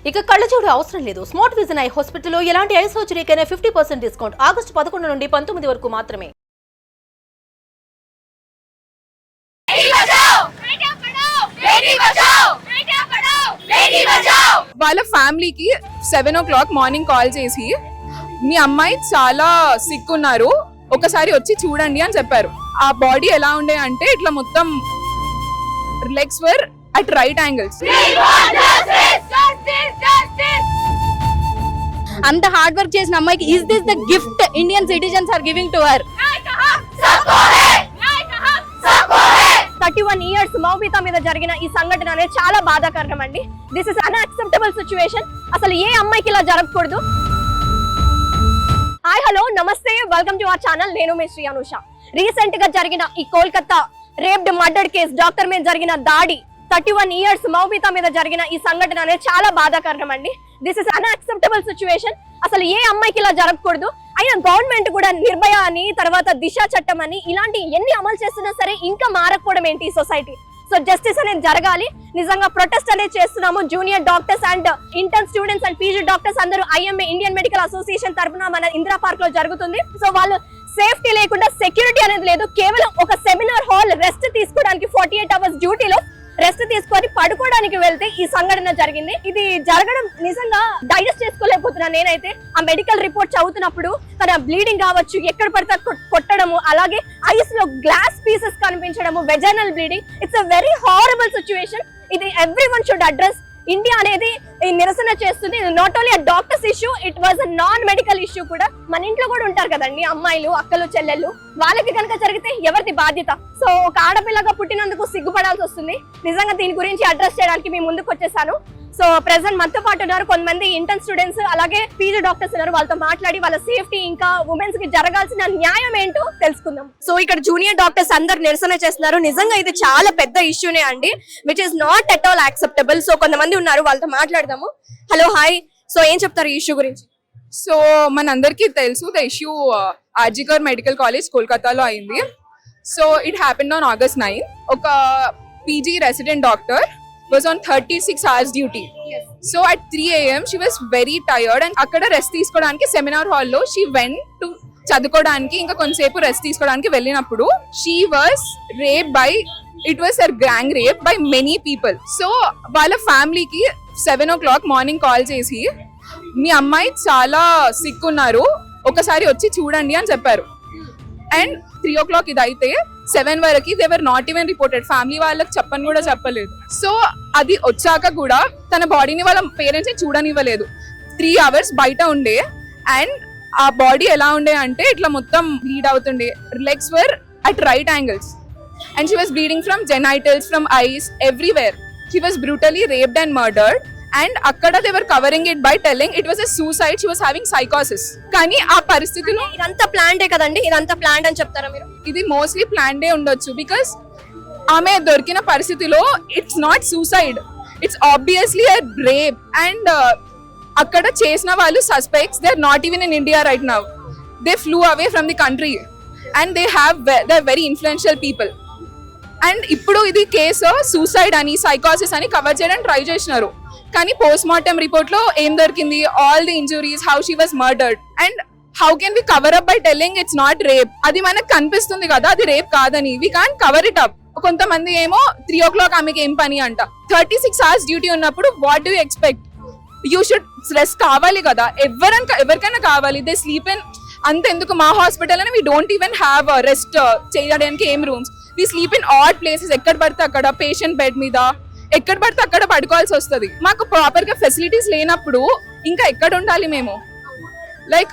ఇక కళ్ళజోడు అవసరం లేదు. స్మార్ట్ విజన్ ఐ హాస్పిటల్లో ఎలాంటి ఐ సర్జరీకైనా 50% డిస్కౌంట్. ఆగస్టు 11 నుండి 19 వరకు మాత్రమే. వాళ్ళ ఫ్యామిలీకి 7 o'clock మార్నింగ్ కాల్ చేసి మీ అమ్మాయి చాలా సిక్ ఉన్నారు, ఒకసారి వచ్చి చూడండి అని చెప్పారు. ఆ బాడీ ఎలా ఉండే అంటే ఇట్లా మొత్తం legs were at right angles. అంత హార్డ్ వర్క్ చేసిన అమ్మాయికి is this the gift Indian citizens are giving to her? 31 years మౌబితా మీద జరిగిన ఈ సంఘటన అనేది చాలా బాధాకరం అండి. This is unacceptable situation. అసలు ఏ అమ్మాయికి ఇలా జరగకూడదు. హాయ్ హలో నమస్తే, వెల్కమ్ టు అవర్ ఛానల్. నేను మీ శ్రీ అనుష. రీసెంట్ గా జరిగిన ఈ Kolkata raped murder case, doctor మీద జరిగిన దాడి, 31 years మౌబితా మీద జరిగిన ఈ సంఘటన అనేది చాలా బాధాకరం అండి. This is unacceptable situation. అసలు ఏ అమ్మాయికి ఇలా జరగకూడదు. అయినా గవర్నమెంట్ కూడా నిర్భయ అని, తర్వాత దిశ చట్టం అని ఇలాంటి ఎన్ని అమలు చేస్తున్నా సరే ఇంకా మారకపోవడం ఏంటి ఈ సొసైటీ? సో జస్టిస్ అనేది జరగాలి. నిజంగా ప్రొటెస్ట్ అనేది చేస్తున్నాము. Junior doctors and intern students and PG doctors అందరూ IMA ఇండియన్ మెడికల్ అసోసియేషన్ తరఫున మన ఇందిరా పార్క్ లో జరుగుతుంది. సో వాళ్ళు సేఫ్టీ లేకుండా, సెక్యూరిటీ అనేది లేదు, కేవలం ఒక సెమినార్ హాల్ రెస్ట్ తీసుకోవడానికి 48 hours డ్యూటీలో రెస్ట్ తీసుకొని పడుకోవడానికి వెళ్తే ఈ సంఘటన జరిగింది. ఇది జరగడం నిజంగా డైజెస్ట్ చేసుకోలేకపోతున్నాను నేనైతే. ఆ మెడికల్ రిపోర్ట్ చదువుతున్నప్పుడు తన బ్లీడింగ్ కావచ్చు, ఎక్కడ పడితే కొట్టడము, అలాగే ఐస్ లో గ్లాస్ పీసెస్ కనిపించడము, vaginal bleeding. It's a very horrible situation. ఇది ఎవ్రీవన్ షుడ్ అడ్రస్. ఇండియా అనేది నిరసన చేస్తుంది. Not only doctors issue, it was a non medical issue కూడా. మన ఇంట్లో కూడా ఉంటారు కదండి అమ్మాయిలు, అక్కలు, చెల్లెళ్ళు. వాళ్ళకి కనుక జరిగితే ఎవరిది బాధ్యత? సో ఒక ఆడపిల్లగా పుట్టినందుకు సిగ్గుపడాల్సి వస్తుంది. నిజంగా దీని గురించి అడ్రస్ చేయడానికి మేము ముందుకు వచ్చేసాను. సో ప్రెసెంట్ మనతో పాటు ఉన్నారు కొంతమంది ఇంటర్న్ స్టూడెంట్స్, అలాగే పీజీ డాక్టర్స్ ఉన్నారు. వాళ్ళతో మాట్లాడి వాళ్ళ సేఫ్టీ, ఇంకా ఉమెన్స్ కి జరగాల్సిన న్యాయం ఏంటో తెలుసుకుందాం. సో ఇక్కడ జూనియర్ డాక్టర్స్ అందరు నిరసన చేస్తున్నారు. నిజంగా ఇది చాలా పెద్ద ఇష్యూనే అండి, which is not at all acceptable. So కొంతమంది ఉన్నారు, వాళ్ళతో మాట్లాడదాము. Hello, hi. సో ఏం చెప్తారు ఈ ఇష్యూ గురించి? సో మనందరికీ తెలుసు the issue RG Kar medical college కోల్కతాలో అయింది. So it happened on August 9. ఒక PG resident doctor was on 36 hours duty. So at 3 AM she was very tired and akkada rest తీసుకోవడానికి సెమినార్ హాల్ లో she went to చదువుకోవడానికి, ఇంకా కొంతసేపు rest తీసుకోవడానికి వెళ్ళినప్పుడు she was raped by, it was a gang rape by many people. So వాళ్ళ ఫ్యామిలీకి 7 o'clock morning call చేసి మీ అమ్మాయి చాలా సిక్ ఉన్నారు, ఒకసారి వచ్చి చూడండి అని చెప్పారు. అండ్ 3 o'clock ఇది అయితే 7 వరకు they were not even reported. Family వాళ్ళకి చెప్పని కూడా చెప్పలేదు. సో అది వచ్చాక కూడా తన బాడీని వాళ్ళ పేరెంట్స్ చూడనివ్వలేదు. 3 hours బయట ఉండే. అండ్ ఆ బాడీ ఎలా ఉండే అంటే ఇట్లా మొత్తం బ్లీడ్ అవుతుండే. Legs were at right angles and she was bleeding from genitals, from eyes, everywhere. She was brutally raped and murdered. And అక్కడ they were covering it by telling it was a suicide, she was having సైకోసిస్. కానీ ఆ పరిస్థితిలో ఇదంతా ప్లాన్డే కదండి, ఇదంతా plan అని చెప్తారా మీరు? ఇది మోస్ట్లీ ప్లాన్డే ఉండొచ్చు. బికాస్ ఆమె దొరికిన పరిస్థితిలో it's not suicide, it's obviously a rape. And అక్కడ చేసిన వాళ్ళు suspects, they are not even in India right now. They flew away from the country and they very influential people. And ఇప్పుడు ఇది case suicide అని, సైకోసిస్ అని cover చేయడానికి try చేసినారు. కానీ పోస్ట్ మార్టం రిపోర్ట్ లో ఏం దొరికింది? All the injuries, how she was murdered. And how can we cover up by telling it's not rape? అది మనకు కనిపిస్తుంది కదా అది రేప్ కాదని. We can't cover it up. కొంతమంది ఏమో 3 o'clock ఆమెకి ఏం పని అంట. 36 hours డ్యూటీ ఉన్నప్పుడు what do expect? You should rest కావాలి కదా, ఎవరికైనా కావాలి. దే స్లీప్ ఇన్, అంతెందుకు మా హాస్పిటల్ అని we don't even have rest చేయడానికి ఏం rooms. We sleep in odd places, ఎక్కడ పడితే అక్కడ పేషెంట్ బెడ్ మీద, ఎక్కడ పడితే అక్కడ పడుకోవాల్సి వస్తుంది. మాకు ప్రాపర్ గా ఫెసిలిటీస్ లేనప్పుడు ఇంకా ఎక్కడ ఉండాలి మేము? లైక్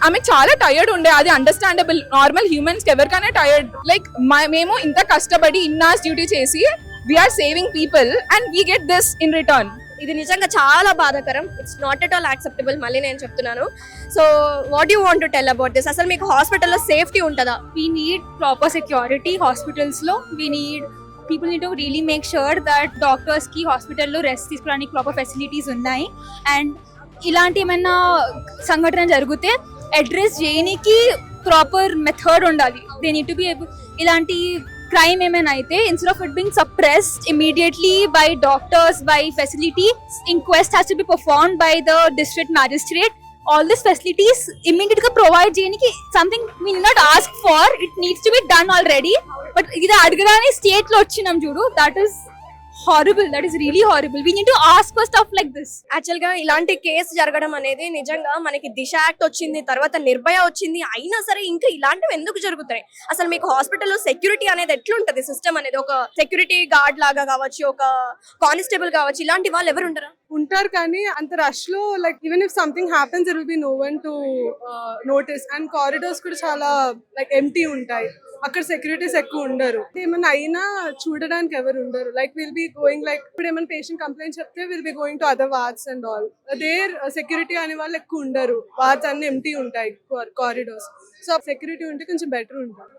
ఆమె చాలా టైర్డ్ ఉండే, అది అండర్స్టాండబుల్. నార్మల్ హ్యూమన్స్ కి ఎవరికైనా టైర్డ్. లైక్ మేము ఇంత కష్టపడి ఇన్నాస్ డ్యూటీ చేసి we're saving people and we get this in return. ఇది నిజంగా చాలా బాధాకరం. It's not at all acceptable. మళ్ళీ నేను చెప్తున్నాను. So what you want to tell about this? అసలు మీకు హాస్పిటల్లో సేఫ్టీ ఉంటుందా? We need proper security hospitals lo. People need to really make sure that doctors ki hospital lo rest తీసుకోవడానికి proper facilities ఉన్నాయి. And ఇలాంటి ఏమైనా సంఘటన జరిగితే అడ్రస్ చేయడానికి ప్రాపర్ మెథడ్ ఉండాలి. దే నీడ్ టు బి ఇలాంటి crime ఏమైనా అయితే instead of it being suppressed immediately by doctors, by facility, inquest has to be performed by the district magistrate. All these facilities immediately provide చేయడానికి something we need not ask for, it needs to be done already. But ఇది అడగగానే state లో వచ్చినాం చూడు, that is horrible, that is really horrible. We need to ask for stuff like this. Actual గా ఇలాంటి case జరగడం అనేది నిజంగా మనకి దిశ యాక్ట్ వచ్చింది, తర్వాత నిర్భయ వచ్చింది, అయినా సరే ఇంకా ఇలాంటివి ఎందుకు జరుగుతాయి? అసలు మీకు హాస్పిటల్లో సెక్యూరిటీ అనేది ఎట్లుంటది? సిస్టమ్ అనేది ఒక సెక్యూరిటీ గార్డ్ లాగా కావచ్చు, ఒక కానిస్టేబుల్ కావచ్చు, ఇలాంటి వాళ్ళు ఎవరు ఉంటారా? ఉంటారు కానీ అంత రష్ లో like even if something happens there will be no one to notice. And corridors కూడా చాలా లైక్ ఎంటీ ఉంటాయి, అక్కడ సెక్యూరిటీస్ ఎక్కువ ఉండరు. ఏమైనా అయినా చూడడానికి ఎవరు ఉండరు. Like will be going like ఇప్పుడు ఏమైనా పేషెంట్ కంప్లైంట్ చెప్తే will be going to other wards and all. There security అనే వాళ్ళు ఎక్కువ ఉండరు, వార్డ్స్ అన్ని ఎంటీ ఉంటాయి కారిడోర్స్. సో సెక్యూరిటీ ఉంటే కొంచెం బెటర్ ఉంటుంది.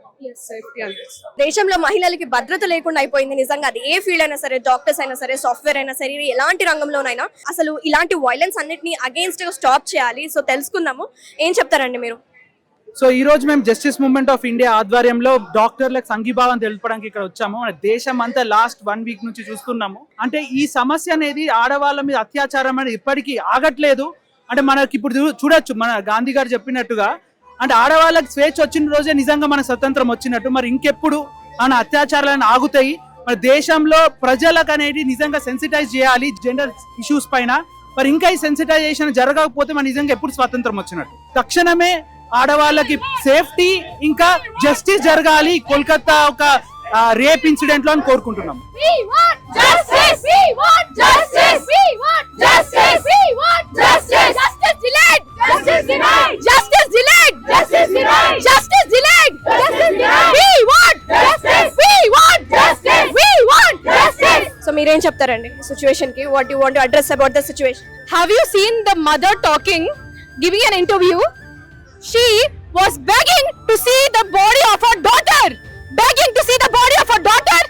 సేఫ్టీ అనేది దేశంలో మహిళలకి భద్రత లేకుండా అయిపోయింది నిజంగా. అది ఏ ఫీల్డ్ అయినా సరే, డాక్టర్స్ అయినా సరే, సాఫ్ట్వేర్ అయినా సరే, ఎలాంటి రంగంలోనైనా అసలు ఇలాంటి వైలెన్స్ అన్నిటిని అగేన్స్ట్ గా స్టాప్ చేయాలి. సో తెలుసుకుందాము, ఏం చెప్తారండి మీరు? సో ఈ రోజు మేము జస్టిస్ మూవ్మెంట్ ఆఫ్ ఇండియా ఆధ్వర్యంలో డాక్టర్లకు సంఘీభావం తెలుపడానికి ఇక్కడ వచ్చాము. మన దేశం అంతా లాస్ట్ 1 వీక్ నుంచి చూస్తున్నాము. అంటే ఈ సమస్య అనేది ఆడవాళ్ళ మీద అత్యాచారం అనేది ఇప్పటికీ ఆగట్లేదు. అంటే మనకి ఇప్పుడు చూడొచ్చు, మన గాంధీ గారు చెప్పినట్టుగా, అంటే ఆడవాళ్ళకి స్వేచ్ఛ వచ్చిన రోజే నిజంగా మన స్వతంత్రం వచ్చినట్టు. మరి ఇంకెప్పుడు మన అత్యాచారాలను ఆగుతాయి? మన దేశంలో ప్రజలకు అనేది నిజంగా సెన్సిటైజ్ చేయాలి జెండర్ ఇష్యూస్ పైన. మరి ఇంకా ఈ సెన్సిటైజేషన్ జరగకపోతే మన నిజంగా ఎప్పుడు స్వాతంత్రం వచ్చినట్టు. తక్షణమే ఆడవాళ్ళకి సేఫ్టీ ఇంకా జస్టిస్ జరగాలి కోల్కతా ఒక రేప్ ఇన్సిడెంట్ లో అని కోరుకుంటున్నాం. సో మీరేం చెప్తారండి సిచ్యువేషన్ కి? What you want to address about the situation? Have you seen the mother talking, giving an interview? She was begging to see the body of her daughter. Begging to see the body of her daughter.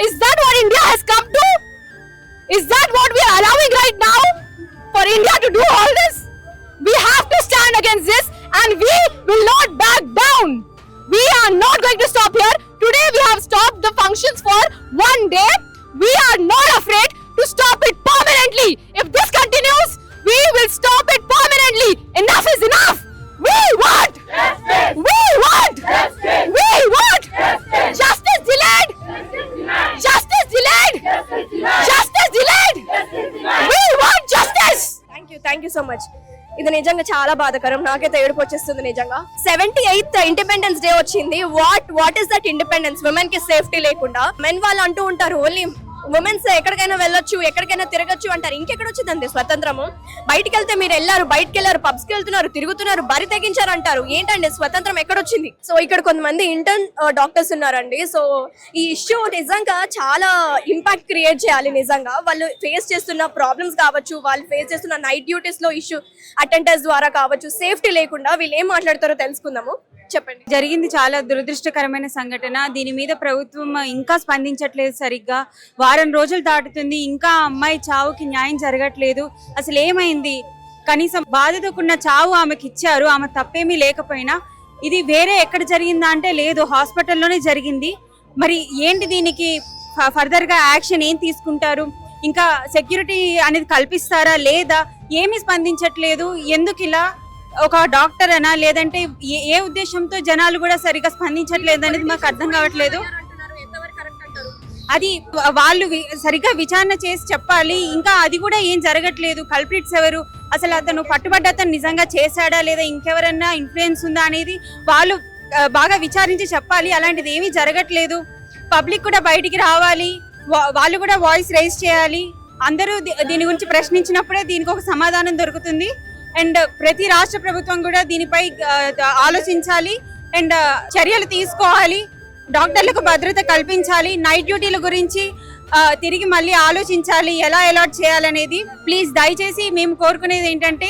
Is that what India has come to? Is that what we are allowing right now? For India to do all this? We have to stand against this and we will not back down. We are not going to stop here. Today we have stopped the functions for 1 day. We are not afraid to stop it permanently. If this continues, we will stop it permanently. Enough is enough. We want justice. We want justice. We want justice delayed. Justice delayed. Justice delayed. We want justice. Thank you so much. ఇది నిజంగా చాలా బాధాకరం, నాకైతే ఏడుపు వచ్చేస్తుంది నిజంగా. 78th independence day వచ్చింది. What is that independence? Women కి సేఫ్టీ లేకుండా. మెన్ వాళ్ళు అంటూ ఉంటారు ఓన్లీ ఉమెన్స్ ఎక్కడికైనా వెళ్ళొచ్చు, ఎక్కడికైనా తిరగచ్చు అంటారు. ఇంకెక్కడ వచ్చిందండి స్వతంత్రము? బయటికి వెళ్తే మీరు బయటికి వెళ్ళారు, పబ్స్ కి వెళ్తున్నారు, తిరుగుతున్నారు, బరి తెగించారు అంటారు. ఏంటండి స్వతంత్రం ఎక్కడొచ్చింది? సో ఇక్కడ కొంతమంది ఇంటర్న్ డాక్టర్స్ ఉన్నారండి. సో ఈ ఇష్యూ నిజంగా చాలా ఇంపాక్ట్ క్రియేట్ చేయాలి. నిజంగా వాళ్ళు ఫేస్ చేస్తున్న ప్రాబ్లమ్స్ కావచ్చు, వాళ్ళు ఫేస్ చేస్తున్న నైట్ డ్యూటీస్ లో ఇష్యూ అటెండర్స్ ద్వారా కావచ్చు, సేఫ్టీ లేకుండా వీళ్ళు ఏం మాట్లాడతారో తెలుసుకుందాము. చెప్పండి. జరిగింది చాలా దురదృష్టకరమైన సంఘటన. దీని మీద ప్రభుత్వం ఇంకా స్పందించట్లేదు సరిగ్గా. వారం రోజులు దాటుతుంది, ఇంకా అమ్మాయి చావుకి న్యాయం జరగట్లేదు. అసలు ఏమైంది? కనీసం బాధితకున్న చావు ఆమెకి ఇచ్చారు, ఆమె తప్పేమీ లేకపోయినా. ఇది వేరే ఎక్కడ జరిగిందా అంటే లేదు, హాస్పిటల్లోనే జరిగింది. మరి ఏంటి దీనికి ఫర్దర్ గా యాక్షన్ ఏం తీసుకుంటారు? ఇంకా సెక్యూరిటీ అనేది కల్పిస్తారా లేదా? ఏమీ స్పందించట్లేదు. ఎందుకు ఇలా? ఒక డాక్టర్ అనా లేదంటే ఏ ఉద్దేశంతో జనాలు కూడా సరిగా స్పందించట్లేదు అనేది మాకు అర్థం కావట్లేదు. అది వాళ్ళు సరిగ్గా విచారణ చేసి చెప్పాలి. ఇంకా అది కూడా ఏం జరగట్లేదు. కల్ప్రిట్స్ ఎవరు? అసలు అతను పట్టుబడ్డ అతను నిజంగా చేశాడా లేదా ఇంకెవరన్నా ఇన్ఫ్లుయెన్స్ ఉందా అనేది వాళ్ళు బాగా విచారించి చెప్పాలి. అలాంటిది ఏమీ జరగట్లేదు. పబ్లిక్ కూడా బయటికి రావాలి, వాళ్ళు కూడా వాయిస్ రైజ్ చేయాలి. అందరూ దీని గురించి ప్రశ్నించినప్పుడే దీనికి ఒక సమాధానం దొరుకుతుంది. అండ్ ప్రతి రాష్ట్ర ప్రభుత్వం కూడా దీనిపై ఆలోచించాలి అండ్ చర్యలు తీసుకోవాలి. డాక్టర్లకు భద్రత కల్పించాలి. నైట్ డ్యూటీల గురించి తిరిగి మళ్ళీ ఆలోచించాలి, ఎలా అలాట్ చేయాలనేది. ప్లీజ్ దయచేసి మేము కోరుకునేది ఏంటంటే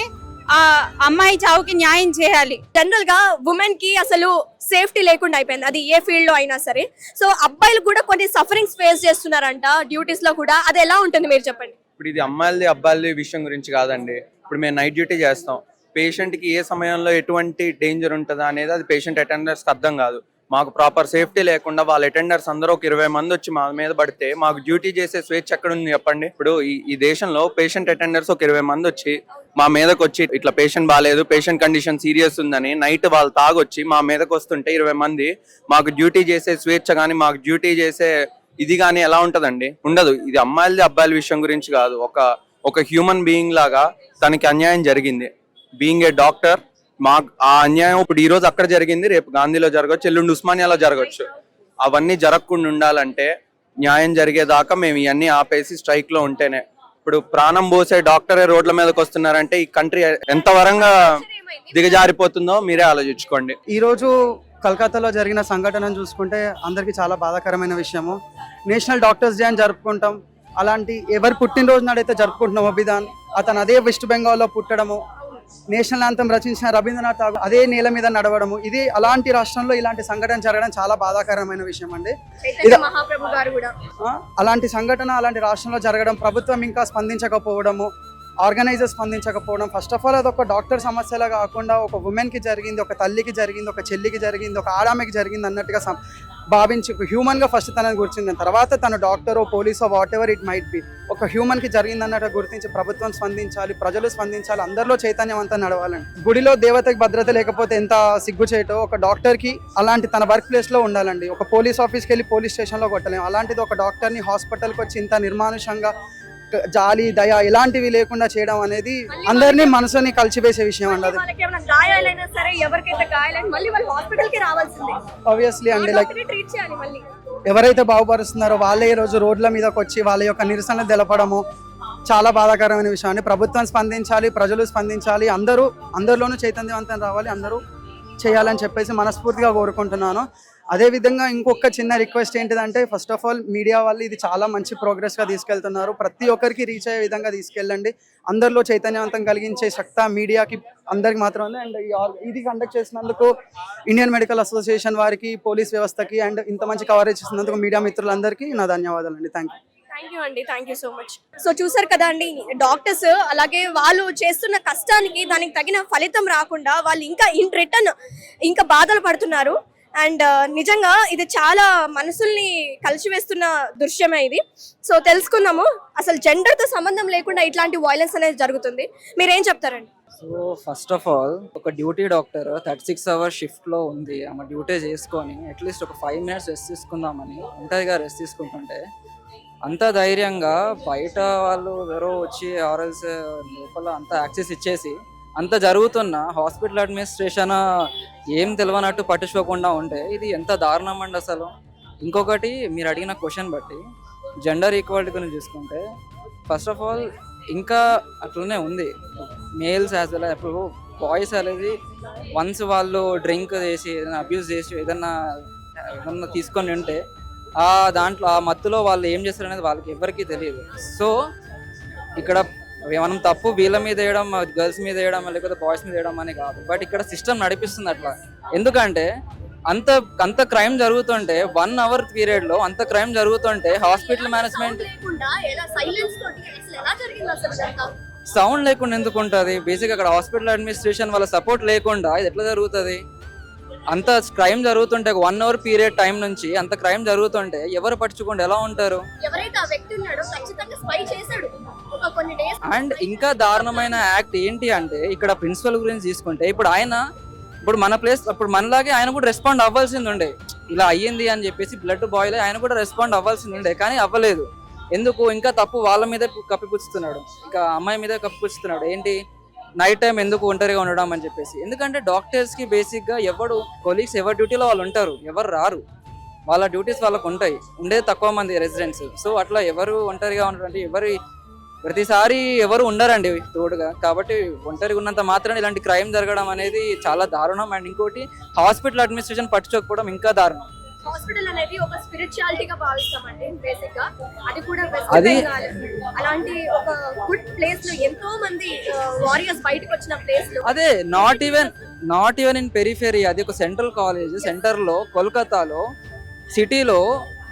ఆ అమ్మాయి చావుకి న్యాయం చేయాలి. జనరల్ గా ఉమెన్ కి అసలు సేఫ్టీ లేకుండా అయిపోయింది, అది ఏ ఫీల్డ్ లో అయినా సరే. సో అబ్బాయిలు కూడా కొన్ని సఫరింగ్స్ ఫేస్ చేస్తున్నారంట డ్యూటీస్ లో కూడా. అది ఎలా ఉంటుంది మీరు చెప్పండి. ఇప్పుడు ఇది అమ్మాయిలది అబ్బాయిలది విషయం గురించి కాదండి. ఇప్పుడు మేము నైట్ డ్యూటీ చేస్తాం. పేషెంట్కి ఏ సమయంలో ఎటువంటి డేంజర్ ఉంటుందా అనేది అది పేషెంట్ అటెండర్స్కి అర్థం కాదు. మాకు ప్రాపర్ సేఫ్టీ లేకుండా వాళ్ళ అటెండర్స్ అందరూ ఒక 20 మంది వచ్చి మా మీద పడితే మాకు డ్యూటీ చేసే స్వేచ్ఛ ఎక్కడ ఉంది చెప్పండి. ఇప్పుడు ఈ దేశంలో పేషెంట్ అటెండర్స్ ఒక 20 మంది వచ్చి మా మీదకి వచ్చి ఇట్లా పేషెంట్ బాగాలేదు, పేషెంట్ కండిషన్ సీరియస్ ఉందని నైట్ వాళ్ళు తాగొచ్చి మా మీదకి వస్తుంటే 20 మంది మాకు డ్యూటీ చేసే స్వేచ్ఛ కానీ మాకు డ్యూటీ చేసే ఇది కానీ ఎలా ఉంటదండి? ఉండదు. ఇది అమ్మాయిలది అబ్బాయిల విషయం గురించి కాదు. ఒక హ్యూమన్ బీయింగ్ లాగా తనకి అన్యాయం జరిగింది. బీయింగ్ ఏ డాక్టర్ మాకు ఆ అన్యాయం ఇప్పుడు ఈ రోజు అక్కడ జరిగింది, రేపు గాంధీలో జరగవచ్చు, ఎల్లుండి ఉస్మానియాలో జరగవచ్చు. అవన్నీ జరగకుండా ఉండాలంటే న్యాయం జరిగేదాకా మేము ఇవన్నీ ఆపేసి స్ట్రైక్ లో ఉంటేనే. ఇప్పుడు ప్రాణం పోసే డాక్టరే రోడ్ల మీదకి వస్తున్నారంటే ఈ కంట్రీ ఎంత వరంగా దిగజారిపోతుందో మీరే ఆలోచించుకోండి. ఈ రోజు కలకత్తాలో జరిగిన సంఘటనను చూసుకుంటే అందరికీ చాలా బాధాకరమైన విషయము. నేషనల్ డాక్టర్స్ డే అని జరుపుకుంటాం. అలాంటి ఎవరి పుట్టినరోజు నాడైతే జరుపుకుంటున్నాం అభిదాన్, అతను అదే వెస్ట్ బెంగాల్లో పుట్టడము, నేషనల్ యాంథం రచించిన రవీంద్రనాథ్ ఠాగూర్ అదే నేల మీద నడవడము, ఇది అలాంటి రాష్ట్రంలో ఇలాంటి సంఘటన జరగడం చాలా బాధాకరమైన విషయం అండి. మహాప్రభు గారు కూడా అలాంటి సంఘటన అలాంటి రాష్ట్రంలో జరగడం, ప్రభుత్వం ఇంకా స్పందించకపోవడము, ఆర్గనైజర్స్ స్పందించకపోవడం. ఫస్ట్ ఆఫ్ ఆల్ అది ఒక డాక్టర్ సమస్యలా కాకుండా ఒక ఉమెన్కి జరిగింది, ఒక తల్లికి జరిగింది, ఒక చెల్లికి జరిగింది, ఒక ఆడామెకి జరిగింది అన్నట్టుగా భావించి హ్యూమన్గా ఫస్ట్ తనని గుర్తించిన తర్వాత తను డాక్టరో పోలీసో whatever it might be ఒక హ్యూమన్కి జరిగింది అన్నట్టు గుర్తించి ప్రభుత్వం స్పందించాలి, ప్రజలు స్పందించాలి, అందరిలో చైతన్యం అంతా నడవాలండి. గుడిలో దేవతకి భద్రత లేకపోతే ఎంత సిగ్గుచేటో ఒక డాక్టర్కి అలాంటి తన వర్క్ ప్లేస్లో ఉండాలండి. ఒక పోలీస్ ఆఫీస్కి వెళ్ళి పోలీస్ స్టేషన్లో కొట్టలేము. అలాంటిది ఒక డాక్టర్ని హాస్పిటల్కి వచ్చి ఇంత నిర్మానుషంగా జాలి దయ ఇలాంటివి లేకుండా చేయడం అనేది అందరినీ మనసుని కలిసివేసే విషయం అండి. అది గాయాలైనా సరే ఎవరికైతే గాయాలైనా మళ్ళీ వాళ్ళు హాస్పిటల్ కి రావాల్సిందే ఆబ్వియస్లీ అండి. లైక్ ట్రీట్ చేయాలి. మళ్ళీ ఎవరైతే బాగుపరుస్తున్నారో వాళ్ళే ఈ రోజు రోడ్ల మీదకి వచ్చి వాళ్ళ యొక్క నిరసన తెలపడము చాలా బాధాకరమైన విషయం అండి. ప్రభుత్వం స్పందించాలి, ప్రజలు స్పందించాలి, అందరిలోనూ చైతన్యవంతం రావాలి, అందరూ చేయాలని చెప్పేసి మనస్ఫూర్తిగా కోరుకుంటున్నాను. అదేవిధంగా ఇంకొక చిన్న రిక్వెస్ట్ ఏంటిదంటే, ఫస్ట్ ఆఫ్ ఆల్ మీడియా వాళ్ళు ఇది చాలా మంచి ప్రోగ్రెస్గా తీసుకెళ్తున్నారు. ప్రతి ఒక్కరికి రీచ్ అయ్యే విధంగా తీసుకెళ్ళండి. అందరిలో చైతన్యవంతం కలిగించే శక్తి మీడియాకి అందరికి మాత్రం ఉంది. అండ్ ఇది కండక్ట్ చేసినందుకు ఇండియన్ మెడికల్ అసోసియేషన్ వారికి, పోలీస్ వ్యవస్థకి అండ్ ఇంత మంచి కవరేజ్ చేసినందుకు మీడియా మిత్రులందరికీ నా ధన్యవాదాలు అండి. థ్యాంక్ యూ అండి. Thank you so much. So చూసారు కదా అండి, డాక్టర్స్ అలాగే వాళ్ళు చేస్తున్న కష్టానికి దానికి తగిన ఫలితం రాకుండా వాళ్ళు ఇంకా ఇన్ రిటర్న్ ఇంకా బాధలు పడుతున్నారు. అండ్ నిజంగా ఇది చాలా మనసుల్ని కలిసివేస్తున్న దృశ్యమే ఇది. సో తెలుసుకుందాము, అసలు జెండర్తో సంబంధం లేకుండా ఇట్లాంటి వైలెన్స్ అనేది జరుగుతుంది. మీరేం చెప్తారండి? సో ఫస్ట్ ఆఫ్ ఆల్ ఒక డ్యూటీ డాక్టర్ 36 hours షిఫ్ట్లో ఉంది. ఆమె డ్యూటీ చేసుకొని అట్లీస్ట్ ఒక 5 minutes రెస్ట్ తీసుకుందామని ఒంటరిగా రెస్ట్ తీసుకుంటుంటే అంత ధైర్యంగా బయట వాళ్ళు ఎవరో వచ్చి ఆర్ఎల్స్ లోపల అంత యాక్సెస్ ఇచ్చేసి అంత జరుగుతున్న హాస్పిటల్ అడ్మినిస్ట్రేషన్ ఏం తెలియనట్టు పట్టించుకోకుండా ఉంటే ఇది ఎంత దారుణం అండి అసలు. ఇంకొకటి మీరు అడిగిన క్వశ్చన్ బట్టి జెండర్ ఈక్వాలిటీ గురించి చూసుకుంటే ఫస్ట్ ఆఫ్ ఆల్ ఇంకా అట్లనే ఉంది. మేల్స్ యాజ్ వెల్ ఇప్పుడు బాయ్స్ అనేది వన్స్ వాళ్ళు డ్రింక్ చేసి ఏదైనా అబ్యూస్ చేసి ఏదన్నా తీసుకొని ఉంటే దాంట్లో ఆ మత్తులో వాళ్ళు ఏం చేస్తారు అనేది వాళ్ళకి ఎవరికీ తెలియదు. సో ఇక్కడ మనం తప్పు వీళ్ళ మీద వేయడం, గర్ల్స్ మీద వేయడం, లేకపోతే బాయ్స్ మీద వేయడం అని కాదు. బట్ ఇక్కడ సిస్టమ్ నడిపిస్తుంది అట్లా. ఎందుకంటే అంత క్రైమ్ జరుగుతుంటే 1 hour పీరియడ్లో అంత క్రైమ్ జరుగుతుంటే హాస్పిటల్ మేనేజ్మెంట్ సౌండ్ లేకుండా ఎందుకు ఉంటుంది? బేసిక్ అక్కడ హాస్పిటల్ అడ్మినిస్ట్రేషన్ వాళ్ళ సపోర్ట్ లేకుండా ఇది ఎట్లా జరుగుతుంది? అంత క్రైమ్ జరుగుతుంటే 1 hour పీరియడ్ టైం నుంచి అంత క్రైమ్ జరుగుతుంటే ఎవరు పట్టించుకుంటే ఎలా ఉంటారు? అండ్ ఇంకా దారుణమైన యాక్ట్ ఏంటి అంటే ఇక్కడ ప్రిన్సిపల్ గురించి తీసుకుంటే ఇప్పుడు మన ప్లేస్ ఇప్పుడు మనలాగే ఆయన కూడా రెస్పాండ్ అవ్వాల్సింది ఉండే. ఇలా అయ్యింది అని చెప్పేసి బ్లడ్ బాయిల్ ఆయన కూడా రెస్పాండ్ అవ్వాల్సింది ఉండే, కానీ అవ్వలేదు. ఎందుకు? ఇంకా తప్పు వాళ్ళ మీదే కప్పిపుచ్చుతున్నాడు, ఇంకా అమ్మాయి మీదే కప్పిపుచ్చుతున్నాడు. ఏంటి? నైట్ టైం ఎందుకు ఒంటరిగా ఉండడం అని చెప్పేసి. ఎందుకంటే డాక్టర్స్కి బేసిక్గా కొలీగ్స్ ఎవరి డ్యూటీలో వాళ్ళు ఉంటారు, ఎవరు రారు. వాళ్ళ డ్యూటీస్ వాళ్ళకు ఉంటాయి, ఉండేది తక్కువ మంది రెసిడెంట్స్. సో అట్లా ఎవరు ఒంటరిగా ఉండడం ప్రతిసారి ఎవరు ఉండరండి తోడుగా. కాబట్టి ఒంటరిగా ఉన్నంత మాత్రం ఇలాంటి క్రైమ్ జరగడం అనేది చాలా దారుణం. అండ్ ఇంకోటి హాస్పిటల్ అడ్మినిస్ట్రేషన్ పట్టించుకోకపోవడం ఇంకా దారుణం. హాస్పిటల్ అనేది ఒక స్పిరిచువాలిటీగా భావిస్తామండి బేసిక్ గా. అది కూడా అది అలాంటి ఒక గుడ్ ప్లేస్ లో ఎంతో మంది వారియర్స్ బయటకు వచ్చిన ప్లేస్ లో అదే నాట్ ఈవెన్ ఇన్ పెరిఫెరీ. అది ఒక సెంట్రల్ కాలేజ్, సెంటర్ లో కోల్కతాలో సిటీలో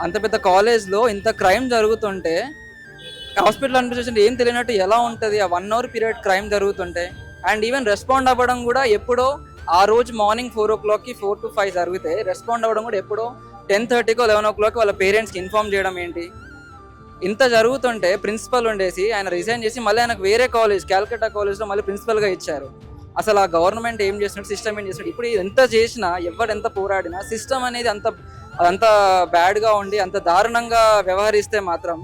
అంత పెద్ద కాలేజ్ లో ఇంత క్రైమ్ జరుగుతుంటే హాస్పిటల్ అడ్మినిస్ట్రేషన్ ఏం తెలియనట్టు ఎలా ఉంటుంది? ఆ 1 hour పీరియడ్ క్రైమ్ జరుగుతుంటే. అండ్ ఈవెన్ రెస్పాండ్ అవ్వడం కూడా ఎప్పుడో ఆ రోజు మార్నింగ్ 4 o'clockకి 4 to 5 జరిగితే రెస్పాండ్ అవ్వడం కూడా ఎప్పుడో 10:30కో 11 o'clock వాళ్ళ పేరెంట్స్కి ఇన్ఫార్మ్ చేయడం ఏంటి? ఇంత జరుగుతుంటే ప్రిన్సిపల్ ఉండేసి ఆయన రిజైన్ చేసి మళ్ళీ ఆయనకు వేరే కాలేజ్ క్యాల్కటా కాలేజ్లో మళ్ళీ ప్రిన్సిపల్గా ఇచ్చారు. అసలు ఆ గవర్నమెంట్ ఏం చేస్తున్నట్టు, సిస్టమ్ ఏం చేస్తున్నట్టు? ఇప్పుడు ఎంత చేసినా ఎవరు ఎంత పోరాడినా సిస్టమ్ అనేది అంత బ్యాడ్గా ఉండి అంత దారుణంగా వ్యవహరిస్తే మాత్రం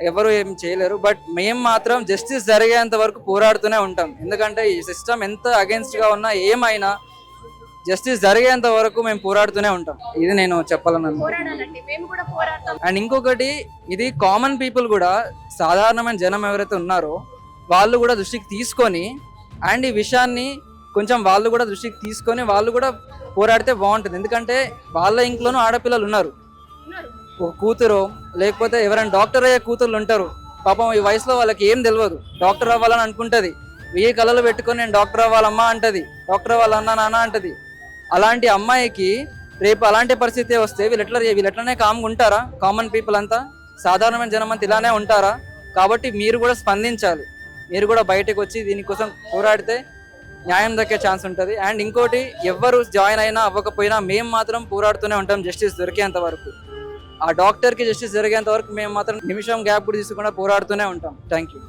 ఎవరు ఏం చేయలేరు. బట్ మేము మాత్రం జస్టిస్ జరిగేంత వరకు పోరాడుతూనే ఉంటాం. ఎందుకంటే ఈ సిస్టమ్ ఎంత అగేన్స్ట్గా ఉన్నా ఏమైనా జస్టిస్ జరిగేంత వరకు మేము పోరాడుతూనే ఉంటాం. ఇది నేను చెప్పాలని. అండ్ ఇంకొకటి, ఇది కామన్ పీపుల్ కూడా, సాధారణమైన జనం ఎవరైతే ఉన్నారో వాళ్ళు కూడా దృష్టికి తీసుకొని అండ్ ఈ విషయాన్ని కొంచెం వాళ్ళు కూడా దృష్టికి తీసుకొని వాళ్ళు కూడా పోరాడితే బాగుంటుంది. ఎందుకంటే వాళ్ళ ఇంట్లోనూ ఆడపిల్లలు ఉన్నారు. ఒక కూతురు లేకపోతే ఎవరైనా డాక్టర్ అయ్యే కూతుర్లు ఉంటారు. పాపం ఈ వయసులో వాళ్ళకి ఏం తెలియదు, డాక్టర్ అవ్వాలని అనుకుంటుంది. 1000 కళలు పెట్టుకొని నేను డాక్టర్ అవ్వాలమ్మా అంటది, డాక్టర్ అవ్వాలన్నా నాన్న అంటది. అలాంటి అమ్మాయికి రేపు అలాంటి పరిస్థితి వస్తే వీళ్ళు ఎట్లనే కామ్గా ఉంటారా? కామన్ పీపుల్ అంతా, సాధారణమైన జనం అంతా ఇలానే ఉంటారా? కాబట్టి మీరు కూడా స్పందించాలి. మీరు కూడా బయటకు వచ్చి దీనికోసం పోరాడితే న్యాయం దక్కే ఛాన్స్ ఉంటుంది. అండ్ ఇంకోటి, ఎవరు జాయిన్ అయినా అవ్వకపోయినా మేము మాత్రం పోరాడుతూనే ఉంటాం జస్టిస్ దొరికేంత వరకు. ఆ డాక్టర్కి జస్టిస్ జరిగేంత వరకు మేము మాత్రం నిమిషం గ్యాప్ కూడా తీసుకుండా పోరాడుతూనే ఉంటాం. Thank you.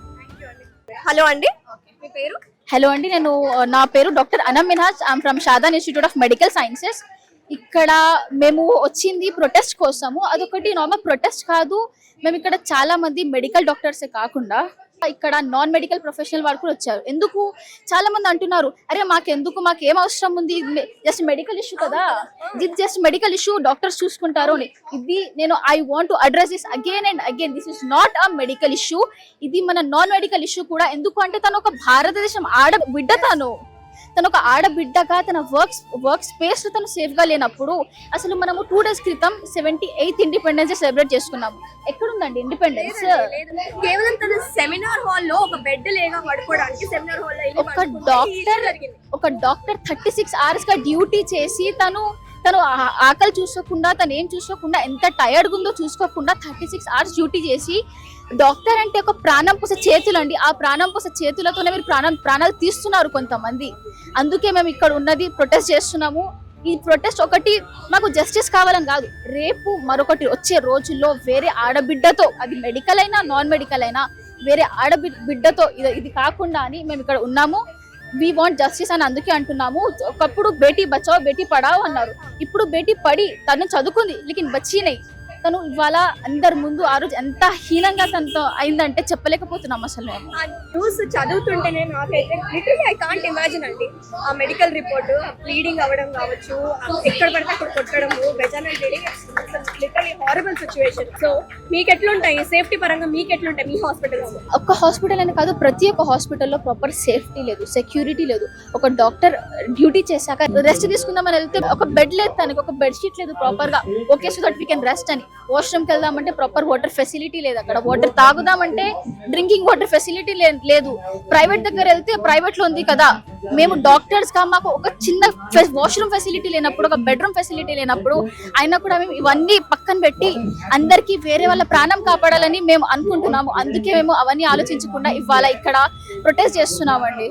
హలో అండి, మీ పేరు? హలో అండి, నా పేరు doctor Anam Minhaj. I'm from Shadan Institute of Medical Sciences. ఇక్కడ మేము వచ్చింది ప్రొటెస్ట్ కోసము. అదొకటి నార్మల్ ప్రొటెస్ట్ కాదు. మేము ఇక్కడ చాలా మంది మెడికల్ డాక్టర్సే కాకుండా ఇక్కడ నాన్ మెడికల్ ప్రొఫెషనల్ వాళ్ళు కూడా వచ్చారు. ఎందుకు చాలా మంది అంటున్నారు, అరే మాకేం అవసరం ఉంది, జస్ట్ మెడికల్ ఇష్యూ కదా, ఇది జస్ట్ మెడికల్ ఇష్యూ, డాక్టర్స్ చూసుకుంటారు అని. ఇది నేను I want to address this again and again. This is not a medical issue, ఇది మన నాన్ మెడికల్ ఇష్యూ కూడా. ఎందుకు అంటే తను ఒక భారతదేశం ఆడబిడ్డ, తను ఒక ఆడబిడ్డగా తన వర్క్ స్పేస్ లో తను సేఫ్ గా లేనప్పుడు, అసలు మనము 2 days క్రితం 78th ఇండిపెండెన్స్ డే సెలబ్రేట్ చేసుకున్నాము. ఎక్కడుందండి ఇండిపెండెన్స్? కేవలం తన సెమినార్ హాల్ లో ఒక బెడ్ లేగా పడుకోవడానికి సెమినార్ హాల్ లో ఒక డాక్టర్ 36 hours గా డ్యూటీ చేసి తను ఆకలి చూసుకోకుండా, తను ఏం చూసుకోకుండా, ఎంత టైర్డ్ ఉందో చూసుకోకుండా 36 hours డ్యూటీ చేసి, డాక్టర్ అంటే ఒక ప్రాణం పోసే చేతులు అండి. ఆ ప్రాణం పోసే చేతులతోనే మీరు ప్రాణాలు తీస్తున్నారు కొంతమంది. అందుకే మేము ఇక్కడ ఉన్నది ప్రొటెస్ట్ చేస్తున్నాము. ఈ ప్రొటెస్ట్ ఒకటి మాకు జస్టిస్ కావాలని కాదు, రేపు మరొకటి వచ్చే రోజుల్లో వేరే ఆడబిడ్డతో, అది మెడికల్ అయినా నాన్ మెడికల్ అయినా, వేరే ఆడబిడ్డతో ఇది కాకుండా అని మేము ఇక్కడ ఉన్నాము. వీ వాంట్ జస్టిస్ అని అందుకే అంటున్నాము. ఒకప్పుడు బేటీ బచావో బేటీ పడావో అన్నారు, ఇప్పుడు బేటీ పడి తను చదువుకుంది లేకిన్ బచ్చీనై. తను ఇవాళ అందరి ముందు ఆ రోజు ఎంత హీనంగా తనతో అయిందంటే చెప్పలేకపోతున్నాం అసలు. మేము ఆ న్యూస్ చదువుతుంటేనే నాకైతే లిటరలీ ఐ కాంట్ ఇమాజిన్ అండి. ఆ మెడికల్ రిపోర్ట్ బ్లీడింగ్ అవ్వడం కావచ్చు, ఎక్కడ పడితే అక్కడ కొట్టడము, vaginal bleeding, literally horrible situation. So మీకు ఎట్లుంటాయి సేఫ్టీ పరంగా, మీకు ఎట్లుంటాయి మీ హాస్పిటల్? ఒక్క హాస్పిటల్ అని కాదు, ప్రతి ఒక్క హాస్పిటల్లో ప్రాపర్ సేఫ్టీ లేదు, సెక్యూరిటీ లేదు. ఒక డాక్టర్ డ్యూటీ చేశాక రెస్ట్ తీసుకుందామని వెళ్తే ఒక బెడ్ లేదు, తనకి ఒక బెడ్ షీట్ లేదు ప్రాపర్ గా. Okay, so that we can rest అని. వాష్రూమ్కి వెళ్దామంటే ప్రాపర్ వాటర్ ఫెసిలిటీ లేదు, అక్కడ వాటర్ తాగుదామంటే డ్రింకింగ్ వాటర్ ఫెసిలిటీ లేదు. ప్రైవేట్ దగ్గర వెళ్తే ప్రైవేట్ లో ఉంది కదా, మేము డాక్టర్స్ గా మాకు ఒక చిన్న వాష్రూమ్ ఫెసిలిటీ లేనప్పుడు, ఒక బెడ్రూమ్ ఫెసిలిటీ లేనప్పుడు అయినా కూడా మేము ఇవన్నీ పక్కన పెట్టి అందరికి వేరే వాళ్ళ ప్రాణం కాపాడాలని మేము అనుకుంటున్నాము. అందుకే మేము అవన్నీ ఆలోచించకుండా ఇవాళ ఇక్కడ ప్రొటెస్ట్ చేస్తున్నామండి.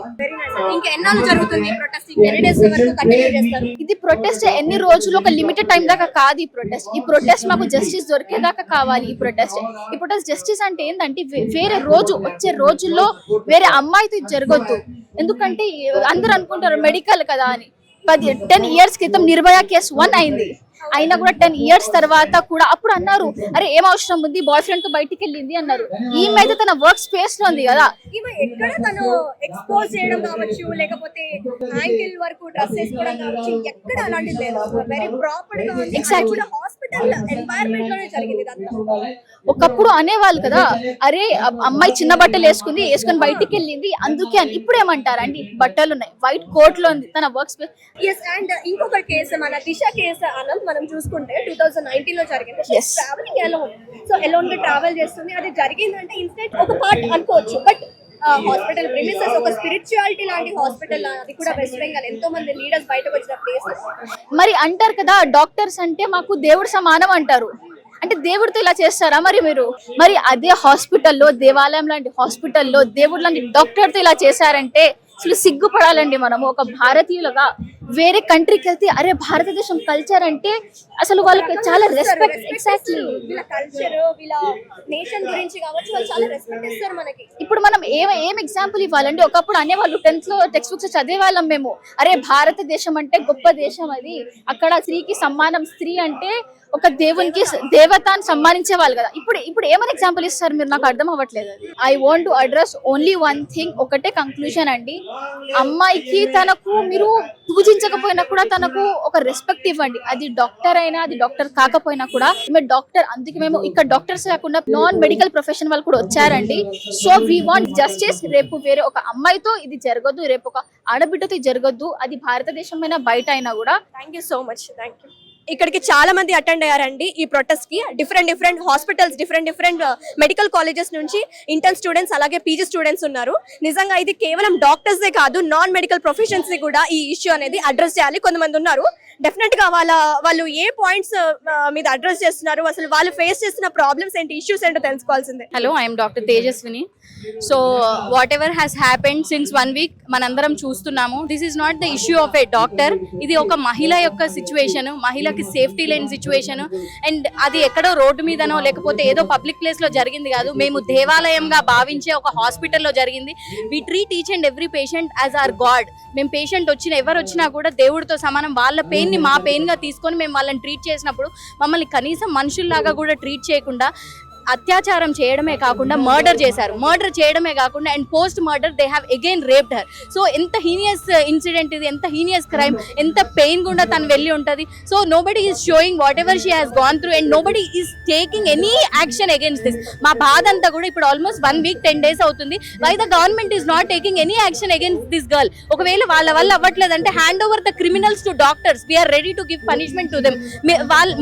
ఇంకా ఎన్నాళ్ళు జరుగుతుంది ప్రొటెస్ట్? ఎన్ని డేస్ వరకు కంటిన్యూ చేస్తారు? ఇది ప్రొటెస్ట్ ఎన్ని రోజులు, ఒక లిమిటెడ్ టైం దాకా కాదు. ఈ ప్రొటెస్ట్ మాకు జస్టిస్ దొరికేదాకా కావాలి. ఈ ప్రొటెస్ట్ జస్టిస్ అంటే ఏంటంటే వేరే రోజు వచ్చే రోజుల్లో వేరే అమ్మాయితో జరగొద్దు. ఎందుకంటే అందరూ అనుకుంటారు మెడికల్ కదా అని. 10 years క్రితం నిర్భయ కేసు 1 అయింది, అయినా కూడా 10 years తర్వాత కూడా అప్పుడు అన్నారు, అరే ఏం అవసరం ఉంది, బాయ్ ఫ్రెండ్ తో బయటికి వెళ్ళింది అన్నారు. ఈమె అయితే తన వర్క్ స్పేస్ లో ఉంది కదా. ఈమె ఎక్కడ తను ఎక్స్పోజ్ చేయడం కావచ్చు, లేకపోతే యాంకిల్ వరకు డ్రెస్ వేసుకోవడం కావచ్చు, ఎక్కడ అలాంటిది లేదు. వెరీ ప్రాపర్ గా ఉంది. ఎగ్జాక్ట్లీ హాస్పిటల్ ఎన్వైరన్మెంట్ లోనే జరిగింది ఇదంతా. ఒకప్పుడు అనేవాళ్ళు కదా, అరే అమ్మాయి చిన్న బట్టలు వేసుకొని బయటికి వెళ్ళింది అందుకే అని. ఇప్పుడు ఏమంటారండి, బట్టలు ఉన్నాయి, వైట్ కోట్ లో ఉంది, తన వర్క్ స్పేస్. అండ్ ఇంకొక కేసు, మన దిశ కేసు అనంత్ మనం చూసుకుంటే 2019 లో జరిగింది. ట్రావెలింగ్ అలోన్, సో అలోన్ గా ట్రావెల్ చేస్తుంది. అది జరిగిందంటే ఇన్సిడెంట్ ఒక పార్ట్ అనుకోవచ్చు, బట్ హాస్పిటల్ ప్రిమిసెస్ ఒక స్పిరిచువాలిటీ లాంటి హాస్పిటల్, అది కూడా వెస్ట్ బెంగాల్ ఎంతో మంది లీడర్స్ బయటకు వచ్చిన ప్లేస్. మరి అంటారు కదా డాక్టర్స్ అంటే మాకు దేవుడు సమానం అంటారు, అంటే దేవుడితో ఇలా చేస్తారా మరి మీరు? మరి అదే హాస్పిటల్లో, దేవాలయం లాంటి హాస్పిటల్లో దేవుడు లాంటి డాక్టర్తో ఇలా చేశారంటే అసలు సిగ్గుపడాలండి మనము ఒక భారతీయులుగా. వేరే కంట్రీకి వెళ్తే అరే భారతదేశం కల్చర్ అంటే అసలు వాళ్ళకి చాలా రెస్పెక్ట్. ఎగ్జాక్ట్లీ, వీళ్ళ కల్చర్, వీళ్ళ నేషన్ గురించి కావచ్చు, వాళ్ళు చాలా రెస్పెక్ట్ ఇస్తారు మనకి. ఇప్పుడు మనం ఏం ఎగ్జాంపుల్ ఇవ్వాలండి? ఒకప్పుడు అనేవాళ్ళు 10th లో టెక్స్ట్ బుక్స్ చదివే వాళ్ళం మేము, అరే భారతదేశం అంటే గొప్ప దేశం, అది అక్కడ స్త్రీకి సమ్మానం, స్త్రీ అంటే ఒక దేవునికి దేవత అని సమ్మానించే వాళ్ళు కదా. ఇప్పుడు ఏమని ఎగ్జాంపుల్ ఇస్తారు మీరు? నాకు అర్థం అవ్వట్లేదు. I want to address only one thing, ఒకటే కంక్లూజన్ అండి. అమ్మాయికి తనకు మీరు పూజించకపోయినా కూడా తనకు ఒక రెస్పెక్ట్ ఇవ్వండి. అది డాక్టర్ అయినా, అది డాక్టర్ కాకపోయినా కూడా మేము డాక్టర్. అందుకే మేము ఇక్కడ డాక్టర్స్ కాకుండా నాన్ మెడికల్ ప్రొఫెషన్ వాళ్ళు కూడా వచ్చారండి. So we want justice. రేపు వేరే ఒక అమ్మాయితో ఇది జరగద్దు, రేపు ఒక ఆడబిడ్డతో ఇది జరగద్దు, అది భారతదేశం అయినా బయట అయినా కూడా. Thank you so much. Thank you. ఇక్కడికి చాలా మంది అటెండ్ అయ్యారండి ఈ ప్రొటెస్ట్ కి. Different hospitals, different medical colleges నుంచి ఇంటర్న్ స్టూడెంట్స్, అలాగే పీజీ స్టూడెంట్స్ ఉన్నారు. నిజంగా ఇది కేవలం డాక్టర్సే కాదు, నాన్ మెడికల్ ప్రొఫెషన్స్ ని కూడా ఈ ఇష్యూ అనేది అడ్రస్ చేయాలి. కొంతమంది ఉన్నారు డెఫినెట్ గా వాళ్ళు ఏ పాయింట్స్ మీద అడ్రస్ చేస్తున్నారు, అసలు వాళ్ళు ఫేస్ చేస్తున్న ప్రాబ్లమ్స్ ఏంటి, ఇష్యూస్ ఏంటో తెలుసుకోవాల్సిందే. Hello, I'm doctor Tejaswini. So whatever has happened since 1 week మనందరం చూస్తున్నాము. This is not the issue of a doctor. ఇది ఒక మహిళ యొక్క సిచ్యువేషన్, మహిళకి సేఫ్టీ లేని సిచ్యువేషన్. అండ్ అది ఎక్కడో రోడ్డు మీదనో లేకపోతే ఏదో పబ్లిక్ ప్లేస్ లో జరిగింది కాదు, మేము దేవాలయంగా భావించే ఒక హాస్పిటల్లో జరిగింది. We treat each and every patient as our god. మేము పేషెంట్ ఎవరు వచ్చినా కూడా దేవుడితో సమానం. వాళ్ళ పెయిన్ ని మా పెయిన్ గా తీసుకొని మేము వాళ్ళని ట్రీట్ చేసినప్పుడు మమ్మల్ని కనీసం మనుషుల్లాగా కూడా ట్రీట్ చేయకుండా అత్యాచారం చేయడమే కాకుండా మర్డర్ చేశారు. మర్డర్ చేయడమే కాకుండా and post murder they have again raped her. So ఎంత హీనియస్ ఇన్సిడెంట్ ఇది, ఎంత హీనియస్ క్రైమ్, ఎంత పెయిన్ గుండా తను వెళ్ళి ఉంటుంది. So nobody is showing whatever she has gone through and nobody is taking any action against this. మా బాధ అంతా కూడా ఇప్పుడు ఆల్మోస్ట్ 1 week 10 days అవుతుంది. Why the government is not taking any action against this girl? ఒకవేళ వాళ్ళ వల్ల అవ్వట్లేదంటే hand over the criminals to doctors. We are ready to give punishment to them.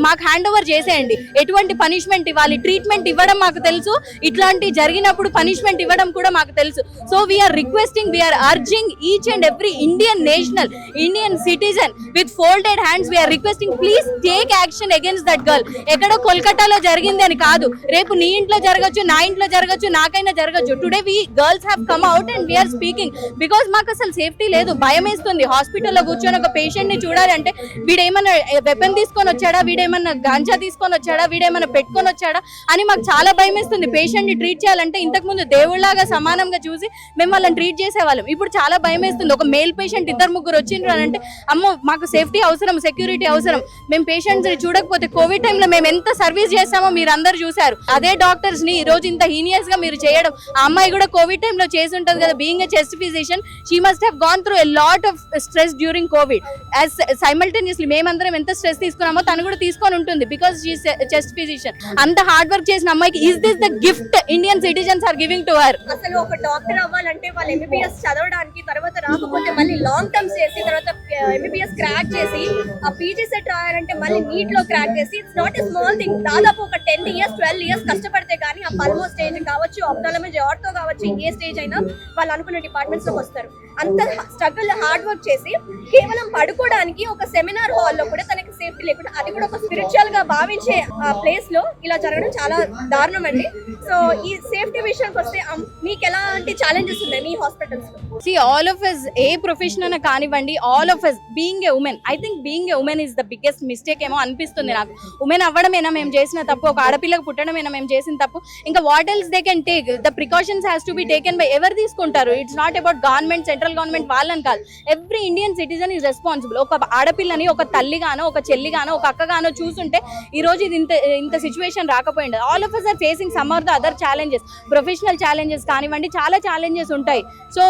మాకు హ్యాండ్ ఓవర్ చేసేయండి. ఎటువంటి పనిష్మెంట్ ఇవ్వాలి, ట్రీట్మెంట్ ఇవ్వడం మాకు తెలుసు, ఇట్లాంటి జరిగినప్పుడు పనిష్మెంట్ ఇవ్వడం కూడా మాకు తెలుసు. So we're requesting, we're urging each and every Indian national, Indian citizen with folded hands, we're requesting please take action against that girl. ఎక్కడో కోల్కతాలో జరిగింది అని కాదు, రేపు నీ ఇంట్లో జరగచ్చు, నా ఇంట్లో జరగచ్చు, నాకైనా జరగచ్చు. Today we girls have come out and we're speaking because మాకు అసలు సేఫ్టీ లేదు, భయం వేస్తుంది. హాస్పిటల్లో కూర్చొని ఒక పేషెంట్ ని చూడాలంటే వీడేమన్నా వెపన్ తీసుకొని వచ్చాడా, వీడేమన్నా గాంజా తీసుకొని వచ్చాడా, వీడేమన్నా పెట్టుకొని వచ్చాడా అని మాకు చాలా భయం వేస్తుంది. పేషెంట్ ని ట్రీట్ చేయాలంటే ఇంతకు ముందు దేవుళ్లాగా సమానంగా చూసి మేము వాళ్ళని ట్రీట్ చేసేవాళ్ళం. ఇప్పుడు చాలా భయం వేస్తుంది. ఒక మేల్ పేషెంట్ 2-3 వచ్చిండ్రు అని అంటే అమ్మో మాకు సేఫ్టీ అవసరం, సెక్యూరిటీ అవసరం. మేము పేషెంట్స్ ని చూడకపోతే కోవిడ్ టైంలో మేము ఎంత సర్వీస్ చేస్తామో మీరు అందరు చూసారు. అదే డాక్టర్స్ ని ఈ రోజు ఇంత హీనియస్ గా మీరు చేయడం. ఆ అమ్మాయి కూడా కోవిడ్ టైంలో చేసి ఉంటుంది కదా, being a chest physician she must have gone through a lot of stress during Covid. As simultaneously మేమందరం ఎంత స్ట్రెస్ తీసుకున్నామో తను కూడా తీసుకొని ఉంటుంది బికాస్ షీ చెస్ట్ ఫిజిషియన్. అంత హార్డ్ వర్క్ చేసిన అమ్మాయికి is this the gift Indian citizens are giving to her? అసలు ఒక డాక్టర్ అవ్వాలంటే వాళ్ళు ఎంబీబీఎస్ చదవడానికి, తర్వాత రాకపోతే మళ్ళీ లాంగ్ టర్మ్స్ చేసి, తర్వాత ఎంబీబీఎస్ క్రాక్ చేసి, ఆ పీజీ సెట్ రాయాలంటే మళ్ళీ నీట్ లో క్రాక్ చేసి, it's not a small thing. దాదాపు ఒక 10 years 12 years కష్టపడితే కానీ ఆ పల్మో స్టేజ్ కావచ్చు, ఆప్థాలమీ ఆర్థో కావచ్చు, ఏ స్టేజ్ అయినా వాళ్ళు అనుకున్న డిపార్ట్మెంట్స్ లోకి వస్తారు. అంత స్ట్రగుల్, హార్డ్ వర్క్ చేసి కేవలం పడుకోవడానికి ఒక సెమినార్ హాల్లో కూడా తనకి సేఫ్టీ లేకుండా, అది కూడా ఒక స్పిరిచువల్ గా భావించే ఆ ప్లేస్ లో ఇలా జరగడం చాలా దారుణం అండి. సో ఈ సేఫ్టీ విషయానికి వస్తే మీకు ఎలాంటి ఛాలెంజెస్ ఉన్నాయి మీ హాస్పిటల్స్ లో? See, all of us, A profession అన్న కానివ్వండి, all of us being a woman, I think being a woman is the biggest mistake ఏమో అనిపిస్తుంది నాకు. ఉమెన్ అవ్వడమేనా మేము చేసిన తప్పు, ఒక ఆడపిల్లకు పుట్టడమేనా మేము చేసిన తప్పు, ఇంకా what else they can take? The precautions has to be taken by ఎవరు తీసుకుంటారు? It's not about government, central government వాళ్ళని కాదు. Every Indian citizen is responsible. ఒక ఆడపిల్లని ఒక తల్లిగానో, ఒక చెల్లిగానో, ఒక అక్కగానో చూసుంటే ఈ రోజు ఇది ఇంత సిచ్యువేషన్ రాకపోయింది. All of us are facing some or the other challenges, professional challenges కానివ్వండి, చాలా ఛాలెంజెస్ ఉంటాయి. So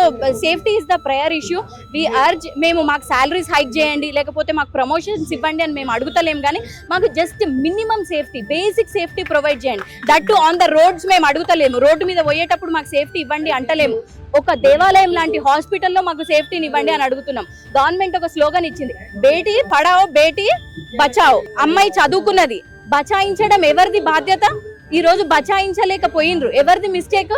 safety is the prior issue. We urge, మేము మాకు సాలరీస్ హైక్ చేయండి, లేకపోతే మాకు ప్రమోషన్స్ ఇవ్వండి అని మేము అడుగుతలేం, కానీ మాకు just minimum safety, basic safety provide చేయండి. That too on the roads మేము అడుగుతలేము. రోడ్డు మీద పోయేటప్పుడు మాకు సేఫ్టీ ఇవ్వండి అంటలేము. ఒక దేవాలయం లాంటి హాస్పిటల్లో మాకు సేఫ్టీని ఇవ్వండి అని అడుగుతున్నాం. గవర్నమెంట్ ఒక స్లోగన్ ఇచ్చింది, బేటీ పడావో బేటీ బచావో. అమ్మాయి చదువుకున్నది, బచాయించడం ఎవరిది బాధ్యత? ఈ రోజు బచాయించలేకపోయినరు, ఎవరిది మిస్టేక్?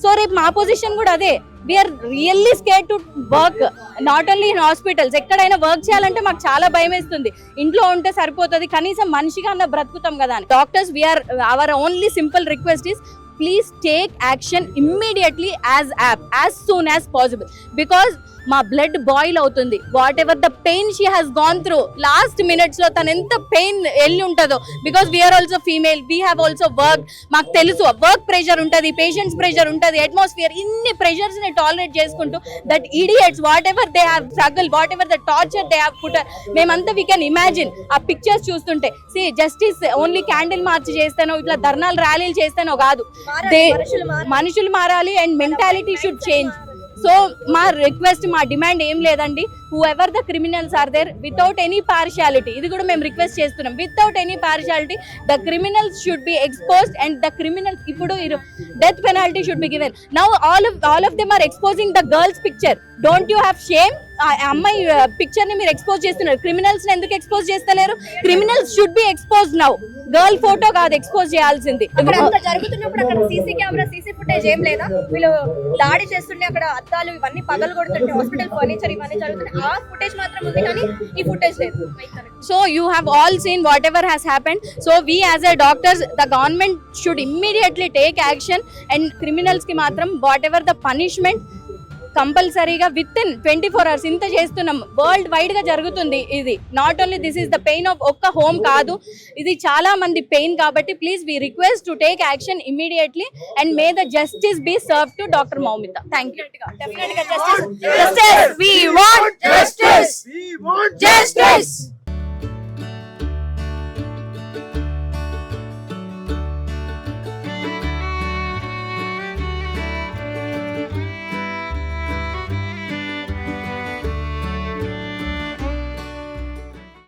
సో రేపు మా పొజిషన్ కూడా అదే. We're really scared to work, not only in hospitals. ఎక్కడైనా వర్క్ చేయాలంటే మాకు చాలా భయం వేస్తుంది. ఇంట్లో ఉంటే సరిపోతుంది, కనీసం మనిషిగా అన్న బ్రతుకుతాం కదా అని. Doctors, we're our only simple request is please take action immediately as soon as possible, because మా బ్లడ్ బాయిల్ అవుతుంది. Whatever the pain she has gone through last minutes లో తను ఎంత పెయిన్ వెళ్ళి ఉంటుందో, because we're also female, we have also work. మాకు తెలుసు work pressure ఉంటుంది, పేషెంట్స్ ప్రెషర్ ఉంటుంది, అట్మాస్ఫియర్, ఇన్ని ప్రెషర్స్ ని టాలరేట్ చేసుకుంటూ that idiots whatever they have struggle, whatever the torture they have put, మేమంతా వీ కెన్ ఇమాజిన్ ఆ pictures చూస్తుంటే. See justice only candle March చేస్తానో ఇట్లా ధర్నాలు ర్యాలీలు చేస్తానో కాదు, మనుషులు మారాలి and mentality should change. So మా రిక్వెస్ట్, మా డిమాండ్ ఏం లేదండి, whoever the criminals are there, without any partiality, ఇది కూడా మేము రిక్వెస్ట్ చేస్తున్నాం, without any partiality the criminals should be exposed and the criminals, ఇప్పుడు death penalty should be given. Now all of them are exposing the girls picture. Don't you have shame? ఆ అమ్మాయి picture ని మీరు expose చేస్తున్నారు, criminals ని ఎందుకు expose చేస్తలేరు? Criminals should B expose now, girl photo కాదు ఎక్స్పోజ్ చేయాల్సింది. అక్కడ అంత జరుగుతున్నప్పుడు అక్కడ సీసీ కెమెరా, సీసీ ఫుటేజ్ ఏం లేదా? వీళ్ళు దాడి చేస్తుంటే అక్కడ అద్దాలు ఇవన్నీ పగలు కొడుతుంటే, హాస్పిటల్ ఫర్నిచర్ ఇవన్నీ జరుగుతుంటే ఆ ఫుటేజ్ మాత్రం ఉంది కానీ ఈ ఫుటేజ్ లేదు. So you have all seen whatever has happened. So we as a doctors, the government should immediately take action, and criminals ki matram whatever the punishment కంపల్సరీగా విత్ ఇన్ 24 hours ఇంత చేస్తున్నాం. Worldwide గా జరుగుతుంది ఇది. Not only this is the pain of ఒక్క home కాదు, ఇది చాలా మంది పెయిన్. కాబట్టి please we request to take action immediately and may the justice be serve to doctor Moumita. Thank you. Definite గా జస్టిస్, వి వాంట్ జస్టిస్.